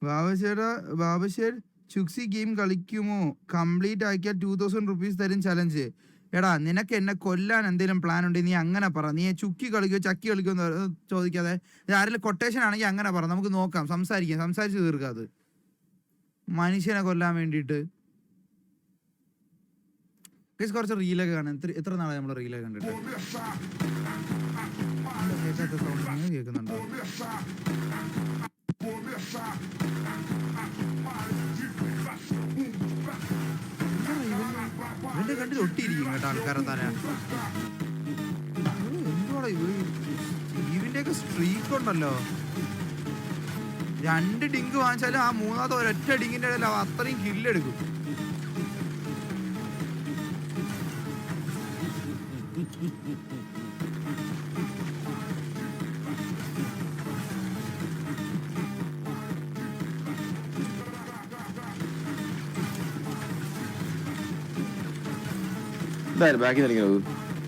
ബാബശ്ശേടെ ബാബശ്ശേർ ചുക്സി game കളിക്കുമോ? Complete ആക്കിയാൽ 2000 rupees തരും challenge. എടാ നിനക്ക് എന്നെ കൊല്ലാൻ എന്തെങ്കിലും പ്ലാൻ ഉണ്ടെങ്കിൽ നീ അങ്ങനെ പറ. നീ ചുക്കി കളിക്കോ ചക്കി കളിക്കോ എന്ന് ചോദിക്കാതെ ആരെങ്കിലും കൊട്ടേഷൻ ആണെങ്കിൽ അങ്ങനെ പറ, നമുക്ക് നോക്കാം, സംസാരിച്ച് തീർക്കാം. അത് മനുഷ്യനെ കൊല്ലാൻ വേണ്ടിയിട്ട് കുറച്ച് റീലൊക്കെ കാണാൻ എത്ര നാളെ നമ്മൾ റീലൊക്കെ കണ്ടിട്ട് കേൾക്കാത്ത സൗണ്ട് നിങ്ങൾ കേൾക്കുന്നുണ്ടോ? ഇവന്റെ കണ്ടിൽ ഒട്ടിയിരിക്കും കേട്ടോ ആൾക്കാരെ തന്നെ. എന്തുവാടാ സ്റ്റീവിന്റെയൊക്കെ സ്ട്രീക്ക് ഉണ്ടല്ലോ. 2 ഡിങ്ക് വാങ്ങിച്ചാലും ആ മൂന്നാമത്തെ ഒരൊറ്റ ഡിങ്കിന്റെ ഇടയിൽ അത്രയും കില്ലെടുക്കും.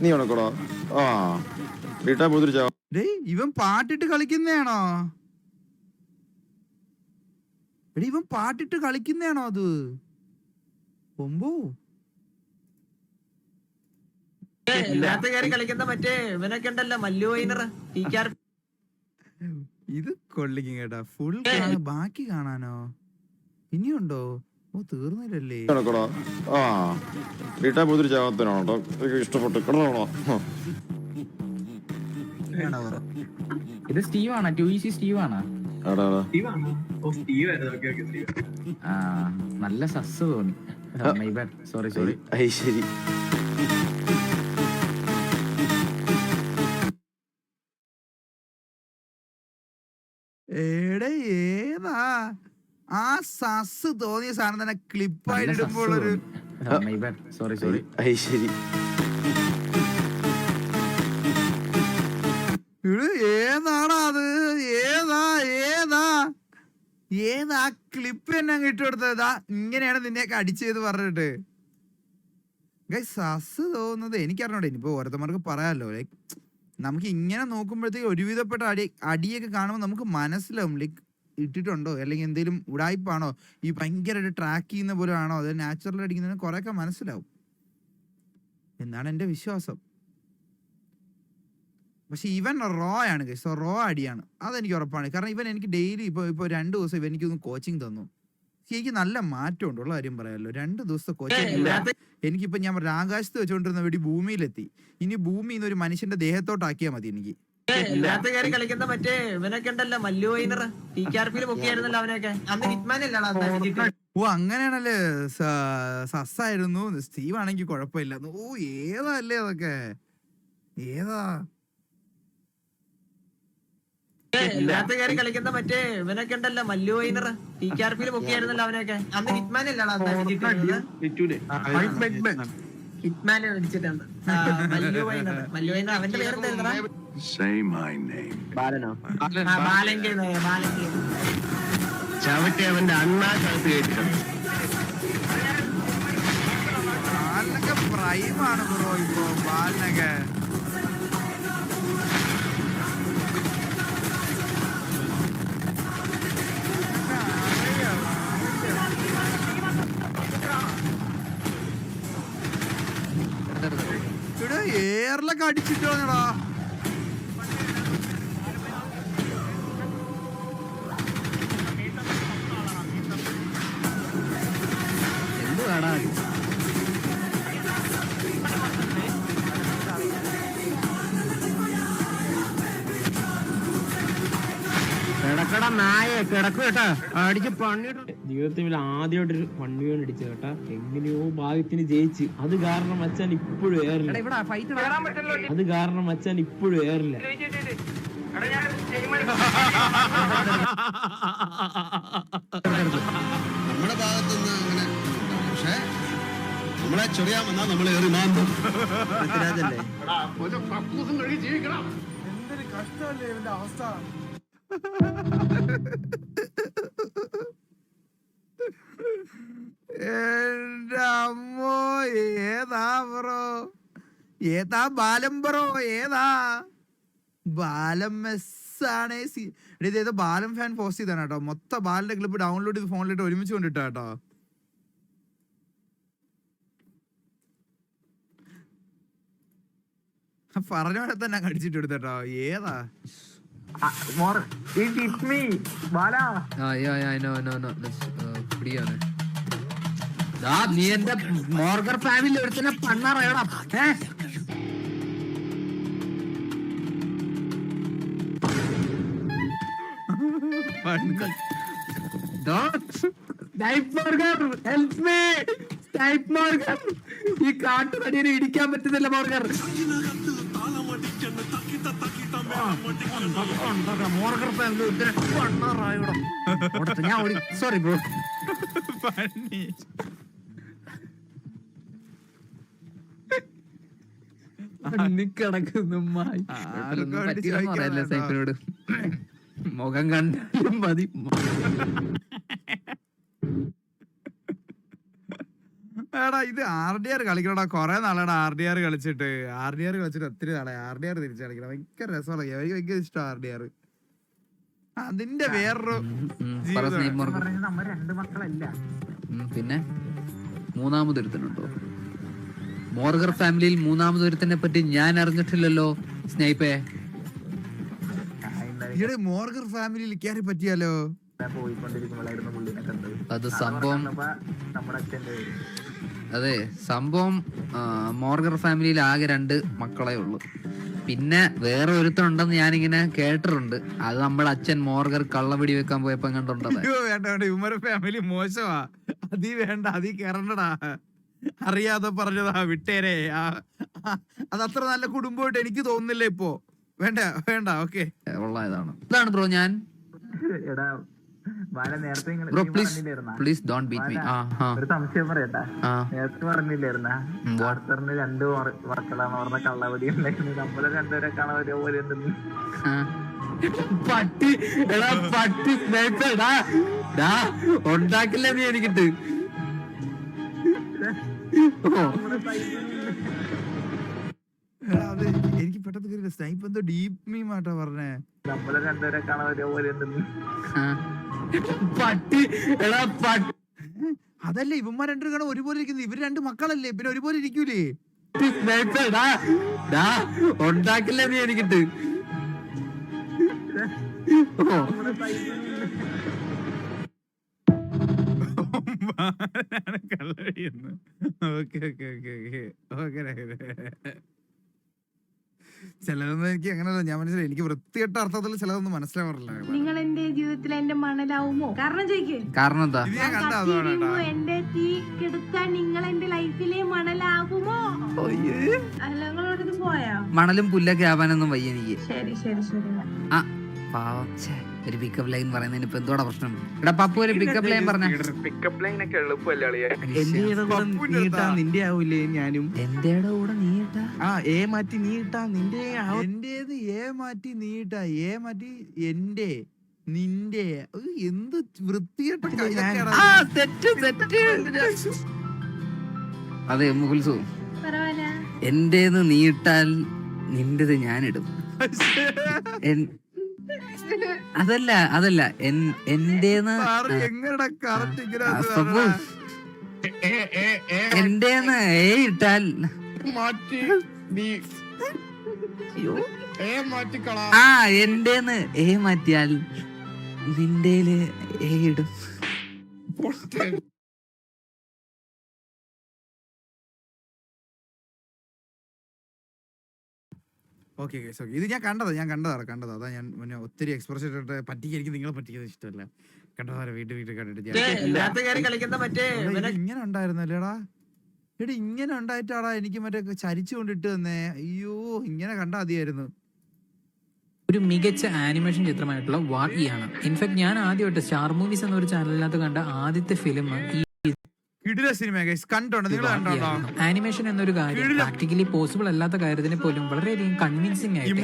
നീ ഉണക്കോടോ ഇവൻ പാട്ടിട്ട് കളിക്കുന്നതാണോ? ഇവൻ പാട്ടിട്ട് കളിക്കുന്നതാണോ അത്? ഒമ്പോ കളിക്കുന്ന മറ്റേ ഇവനൊക്കെ ഉണ്ടല്ലോ മല്ലുവൈനർ. ഇത് കൊള്ളിക്കും കേട്ടാ. ഫുൾ ബാക്കി കാണാനോ? ഇനിയുണ്ടോ? ഓ തീർന്നില്ലല്ലേ. ഇഷ്ടപ്പെട്ടു. ഇത് സ്റ്റീവാണോ? 2EC സ്റ്റീവാണോ? നല്ല സസ് തോന്നി. സോറി ശരി. ഏതാ ആ സസ് തോന്നിയ സാധനം തന്നെ ക്ലിപ്പായിട്ട് ഇടുമ്പോഴൊരു സോറി ശരി. ഏതാണോ അത്? ഏതാ ക്ലിപ്പ് തന്നെ അങ്ങ് ഇട്ടുകൊടുത്തതാ. ഇങ്ങനെയാണ് നിന്നെയൊക്കെ അടിച്ചത് പറഞ്ഞിട്ട് സസ് തോന്നുന്നത് എനിക്കറിഞ്ഞൂടെ. ഇനിയിപ്പോ ഓരോരുത്തർക്ക് പറയാമല്ലോ. ലൈക്ക് നമുക്ക് ഇങ്ങനെ നോക്കുമ്പോഴത്തേക്ക് ഒരുവിധപ്പെട്ട അടിയൊക്കെ കാണുമ്പോൾ നമുക്ക് മനസ്സിലാവും ലൈക്ക് ഇട്ടിട്ടുണ്ടോ അല്ലെങ്കിൽ എന്തെങ്കിലും ഉടായ്പാണോ, ഈ ഭയങ്കരമായിട്ട് ട്രാക്ക് ചെയ്യുന്ന പോലെ ആണോ, അത് നാച്ചുറൽ അടിക്കുന്നതിന് കുറെയൊക്കെ മനസ്സിലാവും എന്നാണ് എൻ്റെ വിശ്വാസം. പക്ഷെ ഇവൻ റോ ആണ് ഗൈസ്, റോ അടിയാണ്, അതെനിക്ക് ഉറപ്പാണ്. കാരണം ഇവൻ എനിക്ക് ഡെയിലി ഇപ്പോൾ 2 ദിവസം ഇവൻ എനിക്കൊന്ന് കോച്ചിങ് തന്നു. എനിക്ക് നല്ല മാറ്റമുണ്ട്, ഉള്ള കാര്യം പറയാമല്ലോ. 2 ദിവസത്തെ കോച്ചിങ് എനിക്കിപ്പോൾ ഞാൻ ആകാശത്ത് വെച്ചുകൊണ്ടിരുന്ന വെടി ഭൂമിയിലെത്തി. ഇനി ഭൂമിയിൽ നിന്ന് ഒരു മനുഷ്യന്റെ ദേഹത്തോട്ടാക്കിയാൽ മതി എനിക്ക്. കളിക്കുന്ന മറ്റേ ഇവനൊക്കെ ഉണ്ടല്ലോ മല്ലുവൈനർ. അവനൊക്കെ അന്ന് ഹിറ്റ്മാൻ. ഓ അങ്ങനെയാണല്ലേ. സസ്സായിരുന്നു. സ്റ്റീവ് ആണെങ്കിൽ കുഴപ്പമില്ല. ഓ ഏതാ അല്ലേ അതൊക്കെ? ഏതാ കളിക്കുന്ന മറ്റേ ഇവനൊക്കെ ഉണ്ടല്ലോ മല്ലുവൈനർ. പൊക്കിയായിരുന്നല്ലോ അവനൊക്കെ അന്ന് ഹിറ്റ്മാൻ ഹിറ്റ്മാൻ അടിച്ചിട്ടുണ്ട്. മല്ലുവൈനർ അവന്റെ പേരെന്താ? ചവിട്ടി അവന്റെ അണ്ണാക്കകത്ത് കേട്ടിട്ടുണ്ട്. ബാലിനൊക്കെ പ്രൈമാണ് ബ്രോ ഇപ്പോ. ബാലിനൊക്കെ ഇവിടെ ഏറിലൊക്കെ അടിച്ചിട്ട് വന്നടാ. എന്തുവാടാ കിടക്കട നായ കിടക്കും കേട്ടാ. അടിച്ച് പണിയിട്ട് ജീവിതത്തിൽ ആദ്യമായിട്ടൊരു 1v1 അടിച്ചു കേട്ടാ. എങ്ങനെയോ ഭാഗ്യത്തിന് ജയിച്ച്. അത് കാരണം മച്ചാൻ ഇപ്പോഴും ഏറില്ല. നമ്മുടെ ഭാഗത്തുനിന്ന് അങ്ങനെ, പക്ഷെ നമ്മളെ ചൊറിയാൻ വന്നാ നമ്മളെ ഏറി മാന്തും. എന്തൊരു കഷ്ടമല്ലേ ഇവന്റെ അവസ്ഥ. എന്റെ അമ്മോ ഏതാ ബ്രോ? ഏതാ ബാലം ബ്രോ? ഏതാ ബാലം? ആണ്. ഇതേതോ ബാലൻ ഫാൻ പോസ്റ്റ് ചെയ്താണ് കേട്ടോ. മൊത്തം ബാലിന്റെ ക്ലിപ്പ് ഡൗൺലോഡ് ചെയ്ത് ഫോണിലിട്ട് ഒരുമിച്ച് കൊണ്ടിട്ടാ കേട്ടോ. പറഞ്ഞ പോലെ തന്നെ കടിച്ചിട്ട് എടുത്തട്ടോ. ഏതാ നീ എന്റെ മോർഗർ ഫാമിലി ഒരുത്തിനെ പണ്ണാറയടാ. ഈ കാട്ടുതടിയെ ഇടിക്കാൻ പറ്റുന്നില്ല മോർഗർ. മോർഗർ ഫാമിലി ഒരുത്തിനെ പണ്ണാറായടാ. ഞാൻ ഓടി. Sorry bro. കിടക്കുന്നു സൈപ്പിനോട് മുഖം കണ്ടാലും മതി. എടാ ഇത് RDR കളിക്കണടാ. കൊറേ നാളാണ് RDR കളിച്ചിട്ട് ഒത്തിരി നാളെ RDR തിരിച്ചു കളിക്കണം. ഭയങ്കര രസമാണ്. എനിക്ക് ഭയങ്കര ഇഷ്ടം RDR. അതിന്റെ വേറൊരു പിന്നെ മൂന്നാമതൊരുത്തനുണ്ടോ മോർഗർ ഫാമിലിയിൽ? മൂന്നാമതൊരുത്തനെ പറ്റി ഞാൻ അറിഞ്ഞിട്ടില്ലല്ലോ സ്നൈപ്പേ. ഇവിടെ മോർഗർ ഫാമിലിയിൽ കയറി പറ്റിയാലോ? അത് സംഭവം അതെ സംഭവം മോർഗർ ഫാമിലിയിൽ ആകെ 2 മക്കളെ ഉള്ളു. പിന്നെ വേറെ ഒരുത്തനുണ്ടെന്ന് ഞാനിങ്ങനെ കേട്ടിട്ടുണ്ട്. അത് നമ്മുടെ അച്ഛൻ മോർഗർ കള്ളപിടി വെക്കാൻ പോയപ്പോ കണ്ടുണ്ടത്. വേണ്ട ഉമ്മർ ഫാമിലി മോശമാ. അതീ വേണ്ട, അതീ കയറണ്ടടാ. അറിയാതെ പറഞ്ഞതാ, വിട്ടേരെ. അതത്ര നല്ല കുടുംബമായിട്ട് എനിക്ക് തോന്നുന്നില്ല ഇപ്പോ. വേണ്ട വേണ്ട. ഓക്കെ ഉള്ളതാണ്. ഇതാണ് ബ്രോ ഞാൻ. Bro please don't beat me. ഒരു സംശയം പറയട്ടാ. നേരത്തെ പറഞ്ഞില്ലായിരുന്ന വാട്സറിന് 2 മക്കളാന്ന് പറഞ്ഞ കള്ളവടി ഉണ്ടായിരുന്നു. നമ്മള് 2 പേരെ കാണാൻ ഒരേപോലെ ഉണ്ടെന്ന്. പട്ടി എടാ പട്ടി ഉണ്ടാക്കില്ല നീ എനിക്കിട്ട്. അത് എനിക്ക് പെട്ടെന്ന് സ്നൈപ്പ് എന്തോ ഡീപ് മീമാട്ടാ പറഞ്ഞേ. നമ്മള് 2 പേരെ കാണാൻ ഒരേപോലെ ഉണ്ടെന്ന്. പട്ടി എടാ പട്ടി. അതല്ല ഇവന്മാർ 2 കാണാൻ ഒരുപോലെ ഇരിക്കുന്നു. ഇവര് 2 മക്കളല്ലേ, പിന്നെ ഒരുപോലെ ഇരിക്കൂലേ? ഉണ്ടാക്കില്ല നീ എനിക്കിട്ട്. കള്ളടിയെന്ന്. Okay okay okay okay okay. ചിലതൊന്നും എനിക്ക് അങ്ങനെയല്ല, ഞാൻ മനസ്സിലായി. എനിക്ക് വൃത്തികെട്ട അർത്ഥത്തിൽ ചിലതൊന്നും മനസ്സിലാവാറില്ല. നിങ്ങൾ എന്റെ ജീവിതത്തിൽ എന്റെ മണലാവുമോ? കാരണം ചോദിക്കേ. കാരണം എന്താ? എന്റെ തീ കെടുത്താൻ നിങ്ങൾ എന്റെ ലൈഫിലെ മണലാകുമോ? അല്ല നിങ്ങളോട് പോയാ മണലും പുല്ലൊക്കെ ആവാനൊന്നും വയ്യ എനിക്ക്. ശരി ശരി ശരി. ആ പാവം ഒരു പിക്കപ്പ് ലൈൻ പറയുന്നതിന് ഇപ്പൊ എന്തോടാ പ്രശ്നം? എടാ പപ്പു ഒരു പിക്കപ്പ് ലൈൻ പറഞ്ഞ. പിക്കപ്പ് ലൈൻ ഒക്കെ എളുപ്പമല്ലേ? നിന്റെ ആവൂലേ? ഞാനും എന്റെയുടെ കൂടെ നീ ഇട്ടാ എ മാറ്റി നീ ഇട്ടാ നിന്റെ. എന്റേത് എ മാറ്റി നീ ഇട്ടാ എ മാറ്റി എന്റെ നിന്റെ. എന്ത് വൃത്തികെട്ട. അതെ മുകുൽസു, പറവല എന്റേന്ന് നീ ഇട്ടാൽ നിന്റേത് ഞാനിടും. അതല്ല അതല്ല എന്റേന്ന് എന്റേന്ന് ഏ ഇട്ടാൽ എന്റേന്ന് ഏ മാറ്റിയാൽ നിന്റേല് ഏ ഇടും. ഓക്കെ ഇത് ഞാൻ കണ്ടതാ. അതാ ഞാൻ മുന്നേ ഒത്തിരി എക്സ്പ്രഷൻ ഇട്ടിട്ട് പറ്റിക്കുക. എനിക്ക് നിങ്ങളെ പറ്റിക്കുന്നത് ഇഷ്ടമല്ല. കണ്ടതാ വീട്ടിൽ കണ്ടിട്ട് ഇങ്ങനെ ഉണ്ടായിരുന്നല്ലേടാ. എടാ ഇങ്ങനെ ഉണ്ടായിട്ടാടാ എനിക്ക് മറ്റേ ചരിച്ചു കൊണ്ടിട്ട് തന്നെ. അയ്യോ ഇങ്ങനെ കണ്ടാ മതിയായിരുന്നു. ഒരു മികച്ച ആനിമേഷൻ ചിത്രമായിട്ടുള്ള വാർഇയാണ്. ഇൻഫാക്ട് ഞാൻ ആദ്യമായിട്ട് സ്റ്റാർ മൂവീസ് എന്നൊരു ചാനലിനകത്ത് കണ്ട ആദ്യത്തെ ഫിലിം ആനിമേഷൻ എന്നൊരു കാര്യം പ്രാക്ടിക്കലി പോസിബിൾ അല്ലാത്ത കാര്യത്തിനെ പോലും വളരെയധികം കൺവിൻസിംഗ് ആയിട്ട്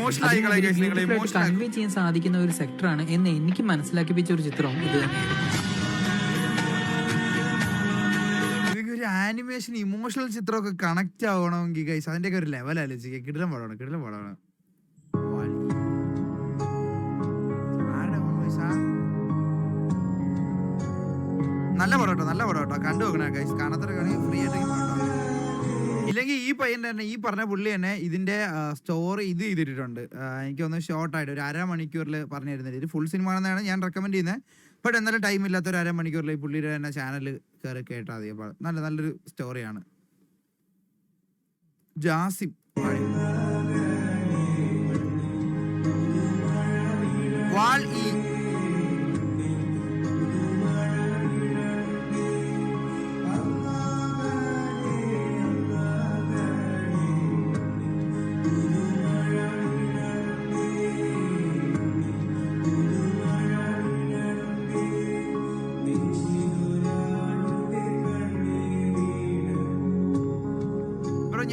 കൺവേ ചെയ്യാൻ സാധിക്കുന്ന ഒരു സെക്ടറാണ് എന്ന് എനിക്ക് മനസ്സിലാക്കിപ്പിച്ച ഒരു ചിത്രവും ഇത് തന്നെയായിരുന്നു. ഒരു ആനിമേഷൻ ഇമോഷണൽ ചിത്രമൊക്കെ കണക്ട് ആവണമെങ്കിൽ ഗൈസ് അതിന്റെ ഒക്കെ ഒരു ലെവൽ ആലോചിക്കുക. കിടിലം പടമാണ്. നല്ല പടം കേട്ടോ കണ്ടു നോക്കണേ ഗൈസ്. കാണാത്തവരൊക്കെ ഫ്രീ ആയിട്ട് കണ്ടോ. ഇല്ലെങ്കിൽ ഈ പയ്യൻ തന്നെ, ഈ പറഞ്ഞ പുള്ളി തന്നെ ഇതിന്റെ സ്റ്റോറി ഇത് ചെയ്തിട്ടുണ്ട്. എനിക്ക് ഒന്ന് ഷോർട്ടായിട്ട് ഒരു 1/2 മണിക്കൂറിൽ പറഞ്ഞു തരുന്നത്. ഇത് ഫുൾ സിനിമ ആണെന്നാണ് ഞാൻ റെക്കമെൻഡ് ചെയ്യുന്നത്. ബട്ട് എന്നാലും ടൈം ഇല്ലാത്ത ഒരു 1/2 മണിക്കൂറിൽ ഈ പുള്ളിയുടെ തന്നെ ചാനൽ കയറി കേട്ടാൽ മതി. അപ്പോൾ നല്ലൊരു സ്റ്റോറിയാണ്. ജാസിം വാൾ ഈ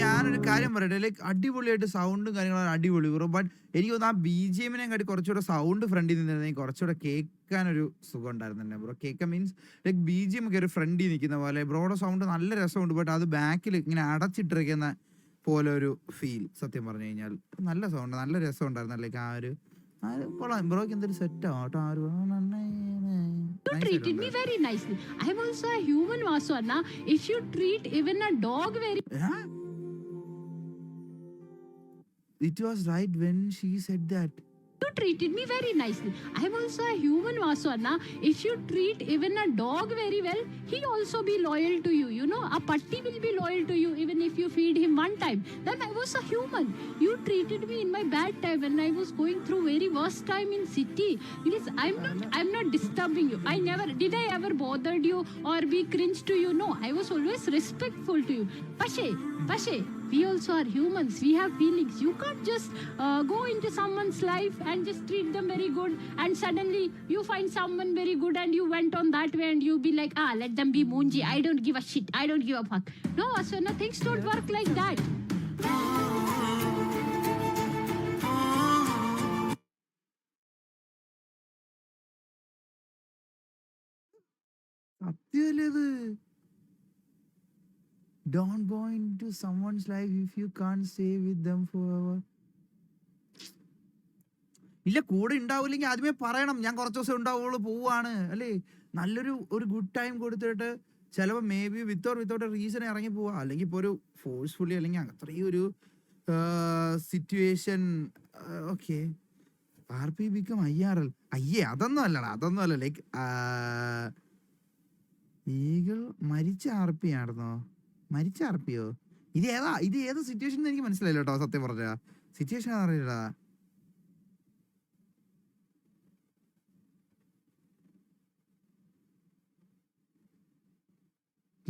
ഞാനൊരു കാര്യം പറയട്ടെ, ലൈക്ക് അടിപൊളിയായിട്ട് സൗണ്ടും കാര്യങ്ങളും അടിപൊളി ബ്രോ. ബട്ട് എനിക്ക് തോന്നുന്നു ആ BGM കാട്ടി കുറച്ചുകൂടെ സൗണ്ട് ഫ്രണ്ടിൽ നിന്നിരുന്നെങ്കിൽ കുറച്ചുകൂടെ കേൾക്കാനൊരു സുഖം ഉണ്ടായിരുന്നു തന്നെ ബ്രോ. കേൾക്കാൻ മീൻസ് ലൈക്ക് BGM ഒക്കെ ഒരു ഫ്രണ്ടിൽ നിൽക്കുന്ന പോലെ. ബ്രോയുടെ സൗണ്ട് നല്ല രസമുണ്ട്, ബട്ട് അത് ബാക്കിൽ ഇങ്ങനെ അടച്ചിട്ടിരിക്കുന്ന പോലെ ഒരു ഫീൽ. സത്യം പറഞ്ഞു കഴിഞ്ഞാൽ നല്ല സൗണ്ട്, നല്ല രസം ഉണ്ടായിരുന്നു. ലൈക്ക് ആ ഒരു ബ്രോയ്ക്ക് എന്തൊരു സെറ്റ് ആട്ടോ. ആ ഒരു You treated me very nicely. I am also a human, Vasu. If you treat even a dog very... It was right when she said that. You treated me very nicely. I am also a human, Vasu. If you treat even a dog very well, he also be loyal to you. You know, a patti will be loyal to you even if you feed him one time. Then I was a human. You treated me in my bad time when I was going through very worst time in city. Because I'm not disturbing you. Did I ever bothered you or be cringe to you? No, I was always respectful to you. Pashe, we also are humans. We have feelings. You can't just go into someone's life and just treat them very good and suddenly you find someone very good and you went on that way and you be like, let them be moonji. I don't give a shit. I don't give a fuck. No, Aswana, things don't work like that. Don't go into someone's life if you can't stay with them forever. ഇല്ല, കൂടെ ഉണ്ടാവില്ലെങ്കിൽ ആദ്യമേ പറയണം. ഞാൻ കുറച്ച് ദിവസം ഉണ്ടാവുള്ളൂ, പോവാണ് അല്ലേ. നല്ലൊരു ഗുഡ് ടൈം കൊടുത്തിട്ട് ചിലപ്പോൾ മേ ബി വിത്തൗട്ട് റീസൺ ഇറങ്ങി പോവാ. അല്ലെങ്കിൽ ഇപ്പോൾ ഒരു ഫോഴ്സ്ഫുള്ളി അല്ലെങ്കിൽ അത്രയും ഒരു situation. Okay, RP become IRL. അതൊന്നും അല്ല. ലൈക്ക് ഈഗിൾ മരിച്ച RP ആയിരുന്നോ? മരിച്ച RPയോ? ഇത് ഏത് സിറ്റുവേഷൻ എനിക്ക് മനസ്സിലായില്ല കേട്ടോ. സത്യം പറഞ്ഞ സിറ്റുവേഷൻ അറിയില്ല.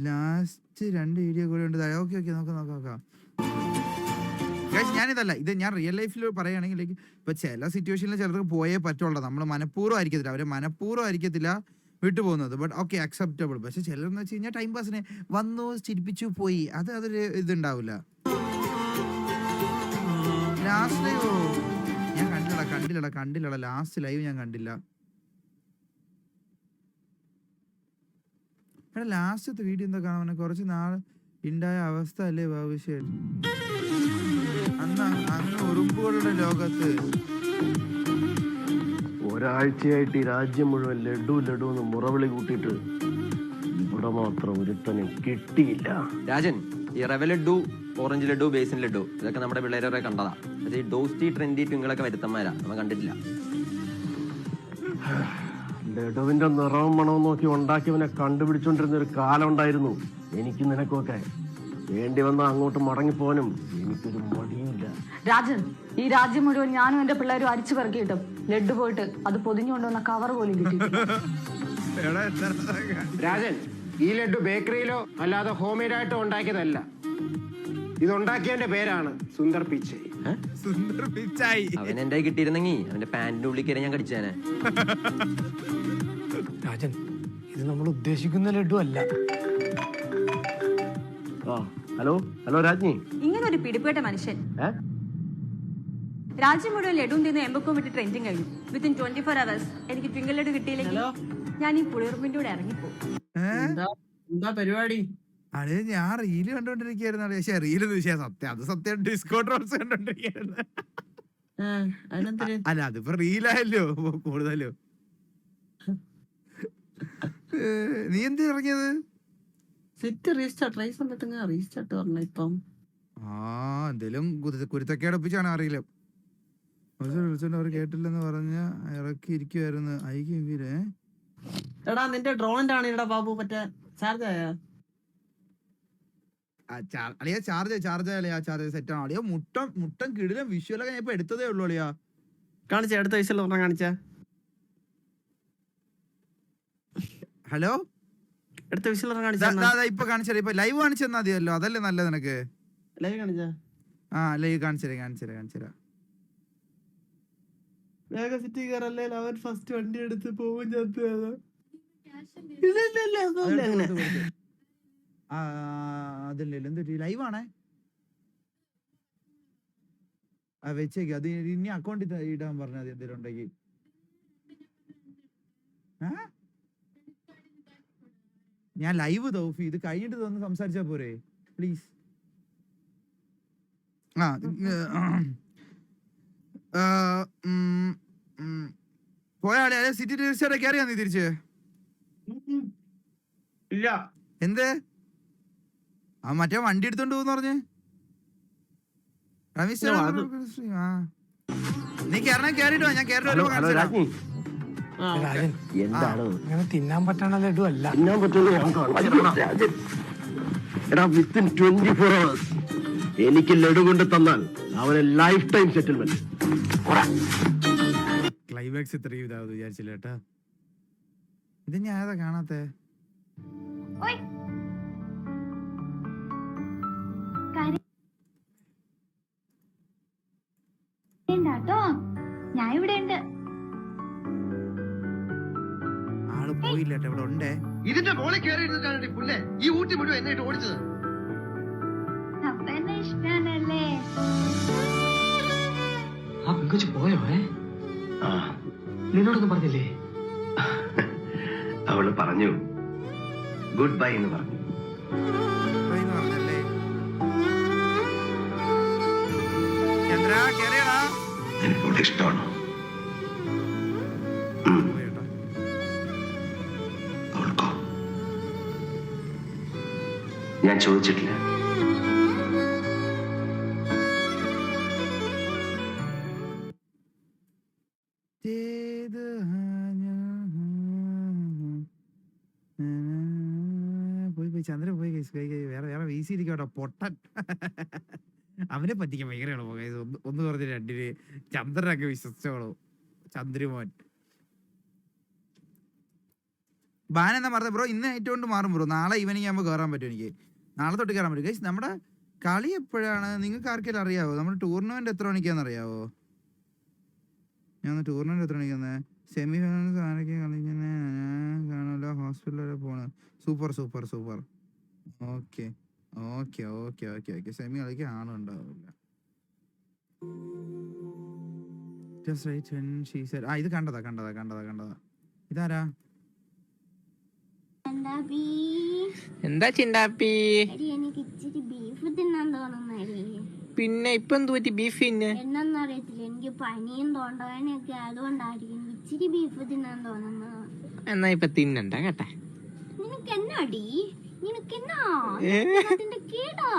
ലാസ്റ്റ് 2 വീഡിയോ കൂടെ ഉണ്ട്. ഓക്കെ നോക്കാം. ഞാനിതല്ല, ഇത് ഞാൻ റിയൽ ലൈഫിൽ പറയുകയാണെങ്കിൽ ഇപ്പൊ ചില സിറ്റുവേഷനിൽ ചിലർക്ക് പോയേ പറ്റുള്ളൂ. നമ്മൾ മനഃപൂർവ്വം ആയിരിക്കത്തില്ല വിട്ടുപോകുന്നത്. But okay, acceptable. പക്ഷെ ചിലരെന്ന് വെച്ച് കഴിഞ്ഞാൽ ടൈം പാസിനെ വന്നു ചിരിപ്പിച്ചു പോയി, അതൊരു ഇതുണ്ടാവില്ല. ലാസ്റ്റ് ലൈവോ ഞാൻ കണ്ടില്ലടാ. ലാസ്റ്റ് ലൈവ് ഞാൻ കണ്ടില്ല. ലാസ്റ്റത്തെ വീഡിയോ എന്താ കാണാൻ കുറച്ച് നാൾ ഉണ്ടായ അവസ്ഥ അല്ലേ ഭവിഷ്യത്? അന്ന് ഉറുമ്പുകളുടെ ലോകത്ത് ഒരാഴ്ചയായിട്ട് ഈ രാജ്യം മുഴുവൻ ലഡു എന്ന് മുറവിളി കൂട്ടിയിട്ട് ഇവിടെ മാത്രം ഒരുത്തനെ കിട്ടിയില്ല. രാജൻ, ഈ റവ ലഡു, ഓറഞ്ച് ലഡു, ബേസിൻ ലഡു ഇതൊക്കെ നമ്മുടെ പിള്ളേരെ കണ്ടതാ. പക്ഷേ ഈ ഡോസ്റ്റി ട്രെൻഡി ട്വിങ്ങളൊക്കെ വരുത്തന്മാരാ, നമ്മൾ കണ്ടിട്ടില്ല. ലഡുവിന്റെ നിറവും മണവും നോക്കി ഉണ്ടാക്കിയവനെ കണ്ടുപിടിച്ചോണ്ടിരുന്ന ഒരു കാലം ഉണ്ടായിരുന്നു. എനിക്ക് നിനക്കൊക്കെ വേണ്ടി വന്ന അങ്ങോട്ട് മടങ്ങിപ്പോനും എനിക്കൊരു മടിയില്ല. രാജൻ, ഈ രാജ്യം മുഴുവൻ ഞാനും എന്റെ പിള്ളേരും അരിച്ചു പെറുക്കിയിട്ടും ലഡു പോയിട്ട് അത് പൊതിഞ്ഞുകൊണ്ടുവന്ന കവർ പോലും കിട്ടി. രാജൻ, ഈ ലഡു ബേക്കറിയിലോ അല്ലാതെ ഹോം മെയ്ഡ് ആയിട്ടോ ഉണ്ടാക്കിയതല്ല. ഇതുണ്ടാക്കിയവന്റെ പേരാണ് സുന്ദർ പിച്ചായി. അവൻ എന്റെ കിട്ടിയിരുന്നെങ്കിൽ അവന്റെ പാന്റിന്റെ ഉള്ളിൽ കയറി ഞാൻ കടിച്ചേനെ. രാജൻ, ഇത് നമ്മൾ ഉദ്ദേശിക്കുന്ന ലഡു അല്ല. ഹലോ രാജ്ഞി. ഇങ്ങനെ ഒരു പിടിപെട്ട മനുഷ്യൻ രാജ്യം മുഴുവൻ ലഡുവും തിന്ന് എമ്പക്കും വിട്ട് ട്രെൻഡിങ് കഴിഞ്ഞു. വിത്തിൻ 24 hours എനിക്ക് ട്വിങ്കിൾ ലഡു കിട്ടിയില്ലെങ്കിൽ ഞാൻ ഈ പുളിയുറുമ്പിന്റെ കൂടെ ഇറങ്ങിപ്പോ. എന്താ പരിപാടി? അതെ, ഞാൻ റീല് കണ്ടോണ്ടിരിക്കുകയായിരുന്നു. പക്ഷേ റീല് സത്യം ഡിസ്കോഡ് റോൾസ് കണ്ടോണ്ടിരിക്കുകയായിരുന്നു. അല്ല, അതിപ്പോ റീലായല്ലോ കൂടുതലും. നീ എന്ത് ഇറങ്ങിയത്? സെറ്റ് റീസ്റ്റാർട്ട് പറഞ്ഞ ഇപ്പം എന്തേലും കുരുത്തക്കേട് ഒപ്പിച്ചാണ് അറിയില്ല. അവർ കേട്ടില്ലെന്ന് പറഞ്ഞ ഇറക്കി ഇരിക്കുവായിരുന്നു. ഐക്യേ എടാ നിന്റെ ഡ്രോണിന്റെ ആണ് ഇവിടെ ബാബു മറ്റേ ചാർജ് ആയ അളിയാ ചാർജ് സെറ്റ് ആണ് അളിയോ. മുട്ടൻ കിടിലും വിഷ്വലൊക്കെ ഞാൻ ഇപ്പൊ എടുത്തതേ ഉള്ളൂ അളിയാ. കാണിച്ച അടുത്ത വിഷയം പറഞ്ഞ കാണിച്ച ഹലോ അടുത്ത വിഷയം കാണിച്ച ഇപ്പൊ കാണിച്ചാ ഇപ്പൊ ലൈവ് കാണിച്ചു തന്നാ മതിയല്ലോ, അതല്ലേ നല്ലത് നിനക്ക്. ലൈവ് കാണിച്ച ലൈവ് കാണിച്ചുതരാം. വേഗം സിറ്റി കയറല്ലേ, അവൻ ഫസ്റ്റ് വണ്ടി എടുത്ത് പോകും. അതല്ലേ എന്തൊരു ലൈവാണേ വെച്ചേക്ക്. അത് ഇനി അക്കൗണ്ടിൽ ഇടാൻ പറഞ്ഞത് എന്തെങ്കിലും ഉണ്ടെങ്കിൽ. ഞാൻ ലൈവ് തൗഫി ഇത് കഴിഞ്ഞിട്ട് ഒന്ന് സംസാരിച്ചാ പോരെ പ്ലീസ്. പോയാളെ സിറ്റി ടൂറിസ്റ്റ് കയറിയാ നീ തിരിച്ച്? ഇല്ല. എന്ത് മറ്റേ വണ്ടി എടുത്തോണ്ട് പോകുന്ന പറഞ്ഞ് രമേശ് നീ കേറിട്ട് വാ. ഞാൻ കേറിട്ട് വരുമ്പോ തിന്നാൻ പറ്റണ ലഡു അല്ല. എടാ വിത്തിൻ 24 hours എനിക്ക് ലഡു കൊണ്ട് തന്നാൽ അവന് ലൈഫ് ടൈം സെറ്റിൽമെന്റ്. ക്ലൈമാക്സ് ഇത്രയും ഇതാവത് വിചാരിച്ചില്ല കേട്ടാ. ഇത് ഞാൻ ഏതാ കാണാത്തെ? ഞാൻ ഇവിടെ ഉണ്ട്. ആള് പോയില്ല കേട്ടോ, ഇവിടെ ഉണ്ടേ. ഇതിന്റെ മോളിൽ കയറി ഇരുന്നിട്ടാണ് പുല്ലേ ഈ ഊട്ടി മുഴുവൻ എന്നെ ഓടിച്ചത്. അപ്പനെ ഇഷ്ടാണല്ലേ? ആ പെങ്കൊച്ച് പോയോ? നിന്നോടൊന്നും പറഞ്ഞില്ലേ? അവള് പറഞ്ഞു ഗുഡ് ബൈ എന്ന് പറഞ്ഞു. പറഞ്ഞല്ലേ ചന്ദ്ര കേറിയടാ. നിനക്ക് ഇഷ്ടമാണോ? അവൾക്കോ? ഞാൻ ചോദിച്ചിട്ടില്ല. പോയി ചന്ദ്രൻ പോയി വേറെ വീശിയിരിക്കട്ടോ പൊട്ടൻ. അവനെ പറ്റിക്കാൻ ഭയങ്കര ഒന്ന് പറഞ്ഞ രണ്ടിന് ചന്ദ്രനൊക്കെ വിശ്വസിച്ചോളൂ. ചന്ദ്രമോൻ ബാൻ എന്നാ പറഞ്ഞത് ബ്രോ. ഇന്ന് നൈറ്റ് കൊണ്ട് മാറും ബ്രോ. നാളെ ഈവനിങ് ആകുമ്പോൾ കയറാൻ പറ്റും. എനിക്ക് നാളെ തൊട്ട് കയറാൻ പറ്റും. ഗൈസ് നമ്മുടെ കളി എപ്പോഴാണ് നിങ്ങൾക്ക് ആർക്കെങ്കിലും അറിയാവോ? നമ്മുടെ ടൂർണമെന്റ് എത്ര മണിക്കാന്ന് അറിയാവോ? ഞാൻ ടൂർണമെന്റ് എത്ര മണിക്കാന്ന് സെമി ഫൈനൽസ് ആരൊക്കെ കളിക്കുന്നത് കാണുമല്ലോ. ഹോസ്പിറ്റൽ വരെ പോണ്. സൂപ്പർ ഓക്കെ സെമി കളിക്കാൻ ആളുണ്ടാവില്ല. ഇത് കണ്ടതാ. ഇതാരാ? എന്താ ചിണ്ടാപ്പി? എനിക്ക് ഇച്ചിരി ബീഫ് തിന്നാൻ തോന്നുന്നേ. പിന്നെ ഇപ്പൊ എന്ത് പറ്റി ബീഫിന്? എന്നറിയത്തില്ല, എനിക്ക് പനിയും തൊണ്ടവേനൊക്കെ അതുകൊണ്ടായിരിക്കും ഇച്ചിരി ബീഫ് തിന്നാൻ തോന്നുന്നത്. എന്നാ ഇപ്പൊ തിന്നണ്ട കേട്ടാ. നിനക്കെന്നാടി? നിനക്കെന്നാ അതിന്റെ കേടാ?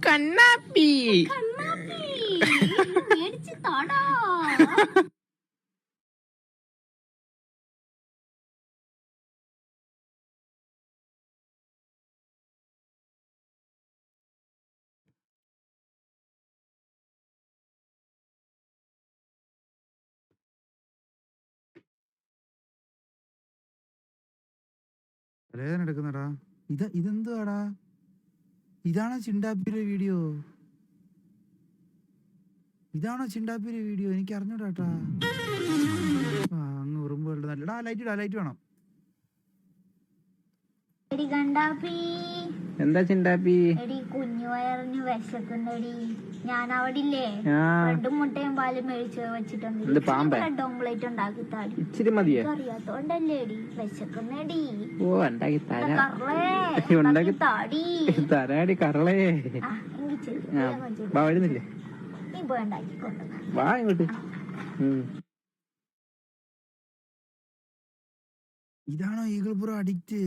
കണ്ണാപ്പി മേടിച്ച് താടാ. എടുക്കുന്നടാ. ഇതെന്തുവാടാ? ഇതാണോ ചിണ്ടാപ്പിയുടെ വീഡിയോ? എനിക്ക് അറിഞ്ഞൂടാട്ടാ. അങ്ങ് ഉറുമ്പുകളുടെ നല്ലടാ. ലൈറ്റ് വേണം. എന്താ ചിണ്ടാപ്പി? എടി കുഞ്ഞു വയറിന് വിശക്കുന്നടി. ഞാൻ അവിടെ ഇല്ലേ ബ്രെഡും മുട്ടയും പാലും മേടിച്ച് വെച്ചിട്ടുണ്ട്. ബ്രെഡ് ഓംപ്ലേറ്റ് ഉണ്ടാക്കി താടി. ഇച്ചിരി മതിയോ? അറിയാത്തോണ്ടല്ലേ എടി വിശക്കുന്നടി. ഓ ഉണ്ടാക്കി താടി തരാടി കറളേ. വരുന്നില്ലേ? നീ പോയി ഉണ്ടാക്കിക്കൊണ്ട് വാ ഇങ്ങോട്ട്. ഇതാണോ ഈഗിൾ ബ്രോ അഡിക്റ്റ്?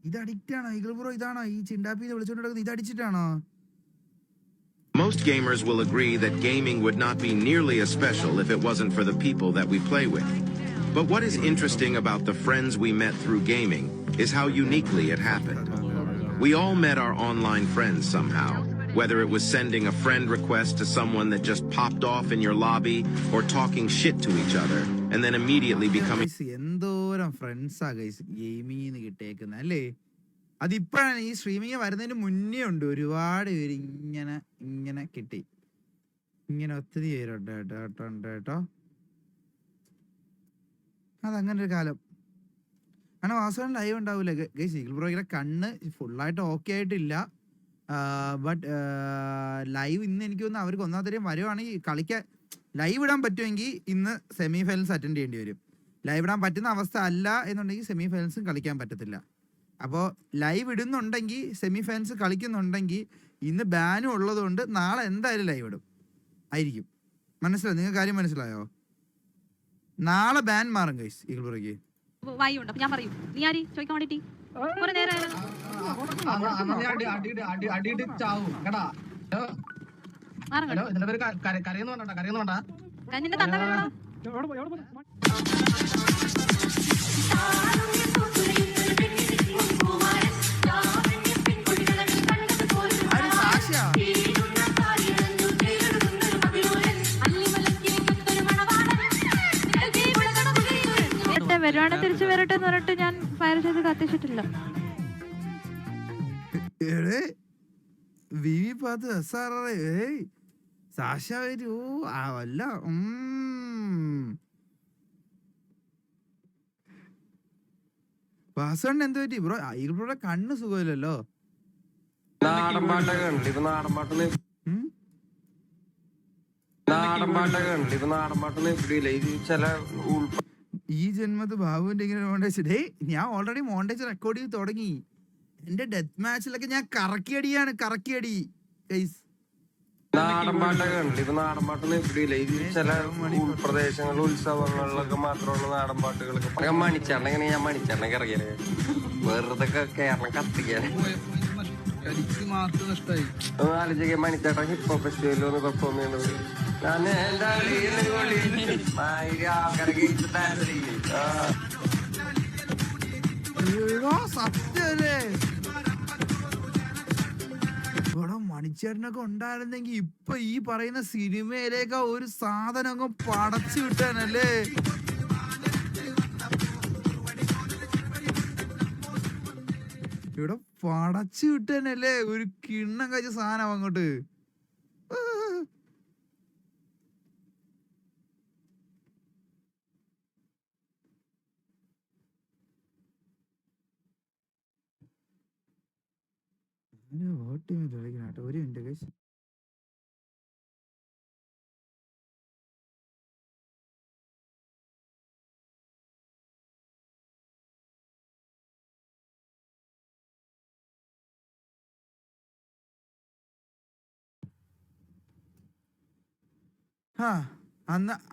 ഇത് അഡിക്റ്റ് ആണോ ഈഗിൾ ബ്രോ? ഇതാണോ ഈ ചിണ്ടാപ്പി വിളിച്ചോണ്ട് നടക്കുന്നത്? ഇത് അടിച്ചിട്ടാണോ? Most gamers will agree that gaming would not be nearly as special if it wasn't for the people that we play with. But what is interesting about the friends we met through gaming is how uniquely it happened. We all met our online friends somehow, whether it was sending a friend request to someone that just popped off in your lobby or talking shit to each other and then immediately becoming എന്തോരം ഫ്രണ്ട്സാ guys ഗെയിമിന്ന് കിട്ടിയേക്കുന്നത് അല്ലേ? അതിപ്പോഴാണ് ഈ streaming വരുന്നതിന് മുന്നേ ഉണ്ട് ഒരുപാട് പേര് ഇങ്ങനെ ഇങ്ങനെ കിട്ടി. ഇങ്ങനെ ഒത്തിരി പേരുണ്ട് കേട്ടോ. അതങ്ങനെ ഒരു കാലം ആണ്. വാസവൻ ലൈവ് ഉണ്ടാവില്ല ഗൈസ്. ഈഗിൾ ബ്രോയുടെ കണ്ണ് ഫുള്ളായിട്ട് ഓക്കെ ആയിട്ടില്ല. ബട്ട് ലൈവ് ഇന്ന് എനിക്ക് തോന്നുന്നു അവർക്ക് ഒന്നാമത്തേയും വരുവാണെങ്കിൽ കളിക്കാൻ ലൈവ് ഇടാൻ പറ്റുമെങ്കിൽ ഇന്ന് സെമി ഫൈനൽസ് അറ്റൻഡ് ചെയ്യേണ്ടി വരും. ലൈവ് ഇടാൻ പറ്റുന്ന അവസ്ഥ അല്ല എന്നുണ്ടെങ്കിൽ സെമി ഫൈനൽസും കളിക്കാൻ പറ്റത്തില്ല. അപ്പോൾ ലൈവ് ഇടുന്നുണ്ടെങ്കിൽ സെമി ഫൈനൽസ് കളിക്കുന്നുണ്ടെങ്കിൽ ഇന്ന് ബാനും ഉള്ളതുകൊണ്ട് നാളെ എന്തായാലും ലൈവ് ഇടും ആയിരിക്കും. മനസ്സിലായോ? നിങ്ങൾക്ക് കാര്യം മനസ്സിലായോ? നാളെ ബാൻ മാറും ഗൈസ് ഈഗിൾ ബ്രോയ്ക്ക്. ഞാൻ പറയും നീ ആര് ചോദിക്കാൻ വേണ്ടിട്ട് കുറെ നേരം വരുവാണ് തിരിച്ചു വരട്ടെ എന്ന് പറഞ്ഞിട്ട് ഞാൻ ഫയർ ചെയ്ത് കത്തിച്ചിട്ടില്ല. സാഷ വരൂ അല്ല വാസവണ്ണ എന്ത് പറ്റി ബ്രോ? ഈഗിൾ ബ്രോയുടെ കണ്ണ് സുഖമില്ലല്ലോ. നാടൻ പാട്ടൊക്കെ ഉണ്ട് ഇപ്പൊ. നാടൻ പാട്ടിന് പിടിയില്ല. ഇത് ചില ഈ ജന്മത്ത് ബാബുവിന്റെ ഇങ്ങനെ മോണ്ടേജ് ഡേ ഞാൻ ഓൾറെഡി മോണ്ടേജ് റെക്കോർഡ് ചെയ്ത് തുടങ്ങി. എന്റെ ഡെത്ത് മാച്ചിലൊക്കെ ഞാൻ കറക്കിയടിയാണ് കറക്കിയടി ഗൈസ്. നാടൻ പാട്ടൊക്കെ ഉണ്ട് ഇപ്പൊ. നാടൻ പാട്ടിന് പിടിയില്ല. ഇത് ചില ഉൾപ്രദേശങ്ങളിൽ ഉത്സവങ്ങളിലൊക്കെ മാത്രമാണ് നാടൻ പാട്ടുകളൊക്കെ. മണിച്ചേട്ടൻ ഇങ്ങനെ ഞാൻ മണിച്ചേട്ടനൊക്കെ ഇറങ്ങിയത് വെറുതെ കേരളം കത്തിക്കാൻ ആലോചിക്ക. മണിച്ചേട്ടൻ ഹിപ്പ് ഹോപ്പ് ഫെസ്റ്റിവലിൽ ഒന്ന് പെർഫോം ചെയ്യുന്നത് ഞാൻ സത്യല്ലേ? ഇവിടെ മണിച്ചേട്ടനൊക്കെ ഉണ്ടായിരുന്നെങ്കിൽ ഇപ്പൊ ഈ പറയുന്ന സിനിമയിലേക്ക് ഒരു സാധനം അങ്ങ് പടച്ചു വിട്ടാനല്ലേ. ഇവിടെ പടച്ചു വിട്ടാനല്ലേ ഒരു കിണ്ണം കഴിച്ച സാധനം അങ്ങോട്ട്. വോട്ട് കളിക്കണോ? ഒരു മിനിറ്റ് ഗൈസ്.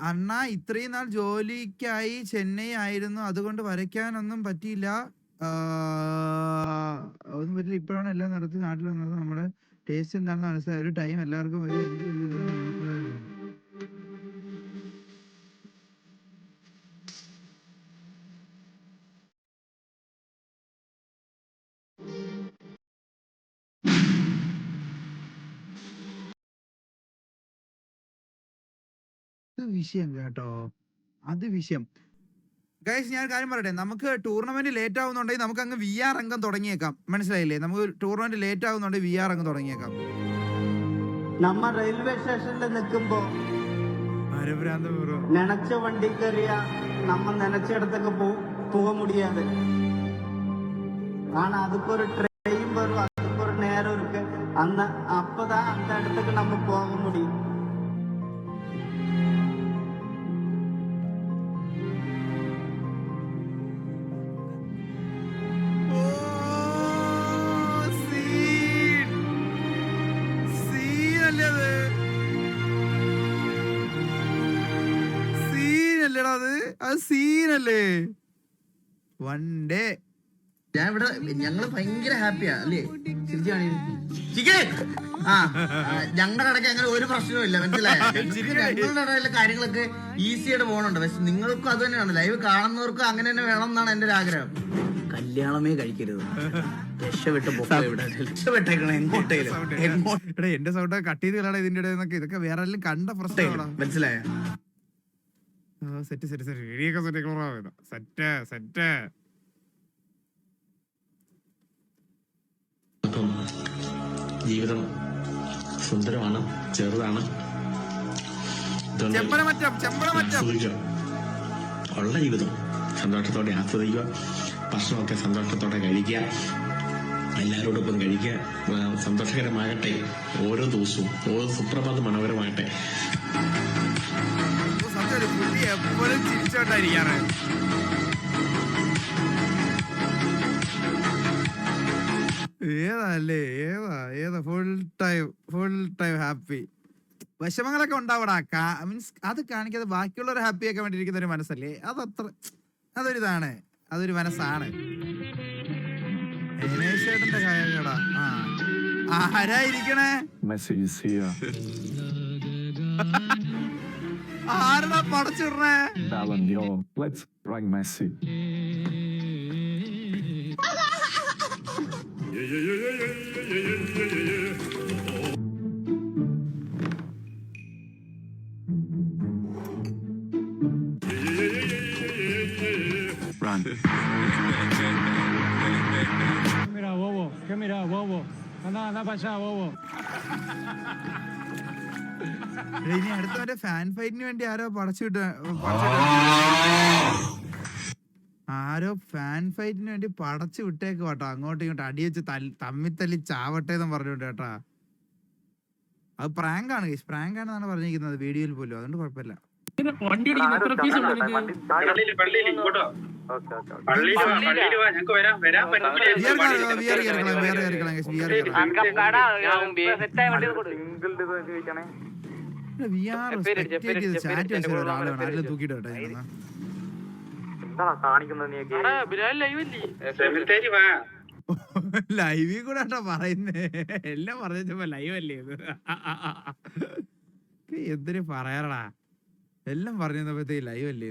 അണ്ണാ ഇത്രയും നാൾ ജോലിക്കായി ചെന്നൈ ആയിരുന്നു, അതുകൊണ്ട് വരയ്ക്കാനൊന്നും പറ്റിയില്ല. ഒന്നും പറ്റില്ല. ഇപ്പോഴാണ് എല്ലാം നടത്തി നാട്ടിൽ വന്നത്. നമ്മുടെ ടേസ്റ്റ് എന്താണെന്ന് മനസ്സിലായ ഒരു ടൈം എല്ലാവർക്കും വിഷയം കേട്ടോ. അത് വിഷയം ഗൈസ്. ഞാൻ കാര്യം പറയട്ടെ, നമുക്ക് ടൂർണമെന്റ് ലേറ്റ് ആവുന്നുണ്ടെങ്കിൽ നമുക്ക് അങ്ങ് VR അംഗം തുടങ്ങിയേക്കാം. മനസ്സിലായില്ലേ? നമുക്ക് ടൂർണമെന്റ് ലേറ്റ് ആവുന്നുണ്ടെങ്കിൽ VR അംഗം തുടങ്ങിയേക്കാം. നമ്മ റെയിൽവേ സ്റ്റേഷനിൽ നിൽക്കുമ്പോ നനച്ച വണ്ടി കയറിയ നമ്മ നനച്ചിടത്തൊക്കെ പോക മുടിയാതെ. ஆனா அதுக்கு ஒரு ட்ரெயின் வரும், அதுக்கு ஒரு நேரம் இருக்கு. அப்பதான் அந்த இடத்துக்கு நம்ம போக முடியும். അത് സീനല്ലേ? one day. ഞാൻ ഇവിടെ ഞങ്ങള് ഭയങ്കര ഹാപ്പിയാ അല്ലേ ഞങ്ങളുടെ ഇടയ്ക്ക് അങ്ങനെ ഒരു പ്രശ്നവും മനസ്സിലായോ? ഞങ്ങളുടെ ഇടയിലെ കാര്യങ്ങളൊക്കെ ഈസിയായിട്ട് പോകണുണ്ട്. പക്ഷെ നിങ്ങൾക്കും അത് തന്നെയാണ്, ലൈവ് കാണുന്നവർക്കും അങ്ങനെ തന്നെ വേണം എന്നാണ് എന്റെ ഒരു ആഗ്രഹം. കല്യാണമേ കഴിക്കരുത്, രക്ഷപ്പെട്ടേക്കണം എങ്ങോട്ടേലും. എന്റെ സൗണ്ട് കട്ട് ചെയ്ത് കളാണ് ഇതിന്റെ ഇടയിൽ ഇതൊക്കെ വേറെ എല്ലാം കണ്ട പ്രശ്നമാണ് മനസ്സിലായോ? Set set set video set set. അപ്പം ജീവിതം സുന്ദരമാണ്, ചെറുതാണ്, ഉള്ള ജീവിതം സന്തോഷത്തോടെ ആസ്വദിക്കുക, ഭക്ഷണമൊക്കെ സന്തോഷത്തോടെ കഴിക്കുക, എല്ലാവരോടൊപ്പം കഴിക്കുക. സന്തോഷകരമാകട്ടെ ഓരോ ദിവസവും, ഓരോ സുപ്രഭാത മനോഹരമാകട്ടെ. എപ്പോഴും ചിരിച്ചോണ്ടായിരിക്കാറ്. ഏതാല്ലേ ഏതാ ഫുൾ ടൈം ഹാപ്പി. വിഷമങ്ങളൊക്കെ ഉണ്ടാവടാ, മീൻസ് അത് കാണിക്കാതെ ബാക്കിയുള്ളവരെ ഹാപ്പി ആക്കാൻ വേണ്ടി ഇരിക്കുന്ന ഒരു മനസ്സല്ലേ, അതൊരിതാണ്, അതൊരു മനസ്സാണ്. ചേട്ടന്റെ കാര്യടാ. ആരായിരിക്കണേ? ആരടാ പടച്ചിടണേ? ഇനി അടുത്ത മറ്റേ ഫാൻ ഫൈറ്റിന് വേണ്ടി ആരോ ഫാൻ ഫൈറ്റിന് വേണ്ടി പടച്ചു വിട്ടേക്ക് കേട്ടോ. അങ്ങോട്ടും ഇങ്ങോട്ടും അടിവെച്ച് തമ്മിത്തല്ലി ചാവട്ടെ എന്ന് പറഞ്ഞോണ്ട് കേട്ടാ. അത് പ്രാങ്കാണ്, പ്രാങ്കാണെന്നാണ് പറഞ്ഞിരിക്കുന്നത് വീഡിയോയിൽ പോലും, അതുകൊണ്ട് കുഴപ്പമില്ല. ഒരാളാണ് തൂക്കിട്ട് കേട്ടോ. ലൈവിൽ കൂടെ പറയുന്നേ, എല്ലാം പറഞ്ഞപ്പോ ലൈവ് അല്ലേ എന്തിനു പറയാറടാ, എല്ലാം പറഞ്ഞപ്പോഴത്തേക്ക് ലൈവ് അല്ലേ.